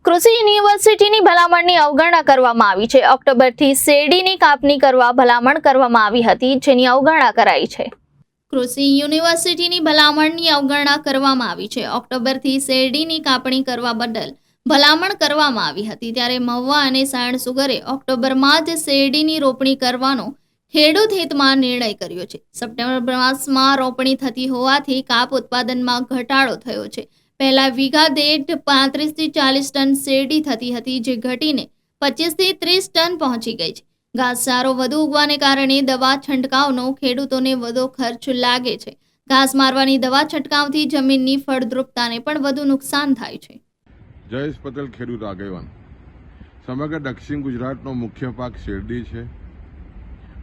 કૃષિ યુનિવર્સિટીની ભલામણની અવગણના કરવામાં આવી છે। ઓક્ટોબરથી શેરડીની કાપણી કરવા ભલામણ કરવામાં આવી હતી, જેની અવગણના કરાઈ છે। કૃષિ યુનિવર્સિટીની ભલામણની અવગણના કરવામાં આવી છે। ઓક્ટોબરથી શેરડીની કાપણી કરવા બદલ ભલામણ કરવામાં આવી હતી, ત્યારે મહુવા અને સાયણ સુગરે ઓક્ટોબરમાં જ શેરડીની રોપણી કરવાનો ખેડૂત હિતમાં નિર્ણય કર્યો છે। સપ્ટેમ્બર માસમાં રોપણી થતી હોવાથી કાપ ઉત્પાદનમાં ઘટાડો થયો છે। પહેલા વીઘા દીઠ 35 થી 40 ટન શેરડી થતી હતી, જે ઘટીને 25 થી 30 ટન પહોંચી ગઈ છે। ઘાસચારો વધુ ઉગવાને કારણે દવા છંટકાવનો ખેડૂતોને વધુ ખર્ચ લાગે છે। ઘાસ મારવાની દવા છંટકાવથી જમીનની ફળદ્રુપતાને પણ વધુ નુકસાન થાય છે। જયેશ પટેલ, ખેડૂત આગેવાન। સમગ્ર દક્ષિણ ગુજરાતનો મુખ્ય પાક શેરડી છે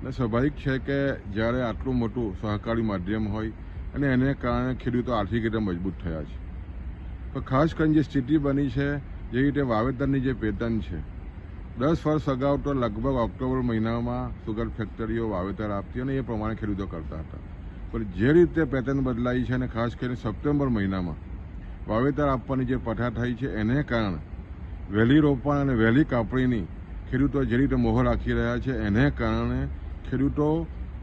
અને સ્વાભાવિક છે કે જ્યારે આટલું મોટું સહકારી માધ્યમ હોય અને એને કારણે ખેડૂતો આર્થિક રીતે મજબૂત થયા છે, તો ખાસ કરીને જે સ્થિતિ બની છે, જે રીતે વાવેતરની જે પેટર્ન છે, 10 વર્ષ અગાઉ તો લગભગ ઓક્ટોબર મહિનામાં સુગર ફેક્ટરીઓ વાવેતર આપતી અને એ પ્રમાણે ખેડૂતો કરતા હતા, પણ જે રીતે પેટર્ન બદલાઈ છે અને ખાસ કરીને સપ્ટેમ્બર મહિનામાં વાવેતર આપવાની જે પઠા થઈ છે, એને કારણે વહેલી રોપણ અને વહેલી કાપણીની ખેડૂતો જે રીતે મોહ રાખી રહ્યા છે, એને કારણે ખેડૂતો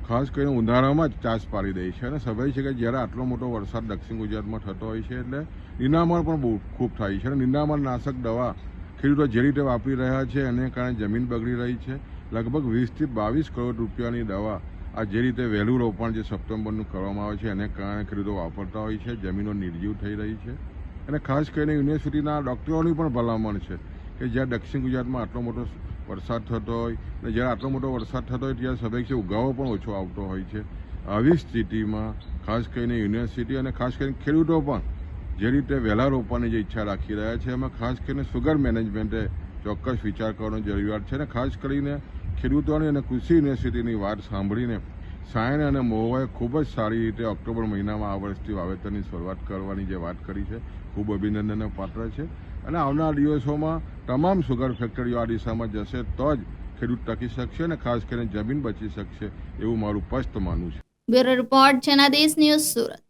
ખાસ કરીને ઉનાળામાં જ ચાસ પાડી દે છે અને સ્વાભાવિક છે કે જ્યારે આટલો મોટો વરસાદ દક્ષિણ ગુજરાતમાં થતો હોય છે એટલે નિંદામણ પણ બહુ ખૂબ થાય છે અને નિંદામણ નાશક દવા ખેડૂતો જે રીતે વાપરી રહ્યા છે એને કારણે જમીન બગડી રહી છે। લગભગ 20 થી 22 કરોડ રૂપિયાની દવા આ જે રીતે વહેલું રોપણ જે સપ્ટેમ્બરનું કરવામાં આવે છે એને કારણે ખેડૂતો વાપરતા હોય છે, જમીનો નિર્જીવ થઈ રહી છે અને ખાસ કરીને યુનિવર્સિટીના ડૉક્ટરોની પણ ભલામણ છે કે જ્યાં દક્ષિણ ગુજરાતમાં આટલો મોટો વરસાદ થતો હોય અને જ્યારે આટલો મોટો વરસાદ થતો હોય ત્યારે સ્વાભાવિક છે ઉગાવો પણ ઓછો આવતો હોય છે। આવી સ્થિતિમાં ખાસ કરીને યુનિવર્સિટી અને ખાસ કરીને ખેડૂતો પણ જે રીતે વહેલા રોપવાની જે ઈચ્છા રાખી રહ્યા છે, એમાં ખાસ કરીને સુગર મેનેજમેન્ટે ચોક્કસ વિચાર કરવાની જરૂરિયાત છે અને ખાસ કરીને ખેડૂતોની અને કૃષિ યુનિવર્સિટીની વાત સાંભળીને સાયણ અને મહુવાએ ખૂબ જ સારી રીતે ઓક્ટોબર મહિનામાં આ વર્ષથી વાવેતરની શરૂઆત કરવાની જે વાત કરી છે, ખૂબ અભિનંદનને પાત્ર છે અને આવનાર દિવસોમાં તમામ સુગર ફેક્ટરીઓ આ દિશામાં જશે તો જ ખેડૂત ટકી શકશે અને ખાસ કરીને જમીન બચી શકશે, એવું મારું સ્પષ્ટ માનવું છે। Bureau report, Janadesh news, Surat.